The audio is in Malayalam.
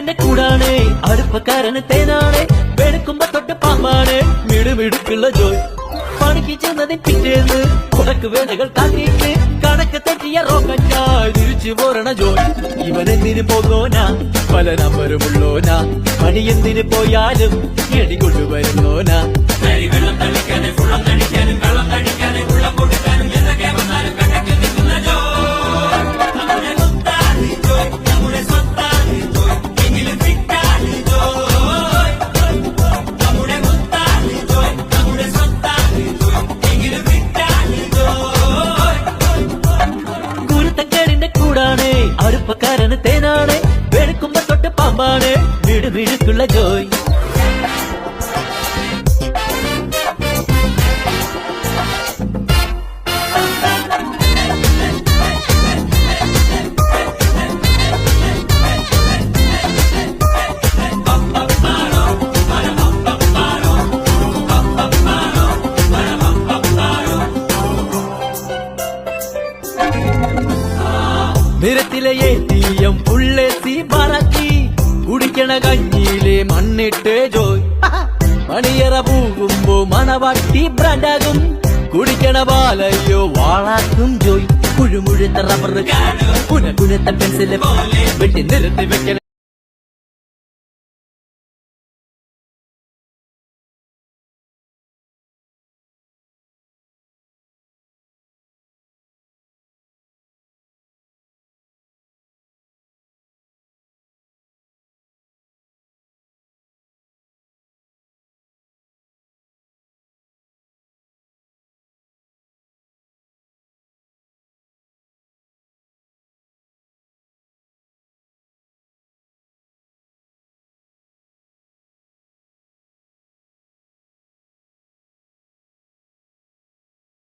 കുരുത്തക്കേടിന്റെ കൂടാണ് അടുപ്പക്കാരന് തേനാണ് വെളുക്കുമ്പോ തൊട്ട് പാമ്പാണ് മിടുമിടുക്കുള്ള ജോയ് പണിക്ക് ചെന്നതിന് പിറ്റേന്ന് കുടക്ക് വേലകൾ കാട്ടിയിട്ട് കണക്ക് തെറ്റിയ റോക്കറ്റായി തിരിച്ചു പോരണ ജോയ് ഇവനെന്തിന് പോകോനാ പല നമ്പരുമുള്ളോനാ പണി എന്തിന് പോയാലും എടി കൊണ്ടുവരുന്നോനാ വെള്ളം തളിക്കാനും വെള്ളം തളിക്കാനും വെള്ളം തളിക്കാനും വെള്ളം കൊടുക്കാനും എന്തൊക്കെ വന്നാലും കണക്ക് നിൽക്കുന്ന ജോയ് നമ്മുടെ സ്വത്താണ് ജോയ് നമ്മുടെ സ്വത്താണ് ജോയ് എങ്കിലും ഫിറ്റാണ് ജോയ് നമ്മുടെ സ്വത്താണ് ജോയ് നമ്മുടെ സ്വത്താണ് ജോയ് എങ്കിലും ഫിറ്റാണ് ജോയ് കുരുത്തക്കേടിന്റെ കൂടാണ് അടുപ്പക്കാരന് തേനാണ് വെളുക്കുമ്പോ തൊട്ട് പാമ്പാണ് മിടുമിടുക്കുള്ള ജോയ് നിരത്തിലെ ATM പുള്ളേത്തി പറക്കി കുടിക്കണ കഞ്ഞിയിലെ മണ്ണിട്ട് ജോയ് മണിയറ പോകുമ്പോ മണവാട്ടി ബ്രാൻഡാകും കുടിക്കണ പാലയോ വാളാക്കും ജോയ് കുഴുമുഴുത്ത റബ്ബർ കുനകുനത്ത പെൻസില് വെട്ടി നിരത്തി വെക്കണ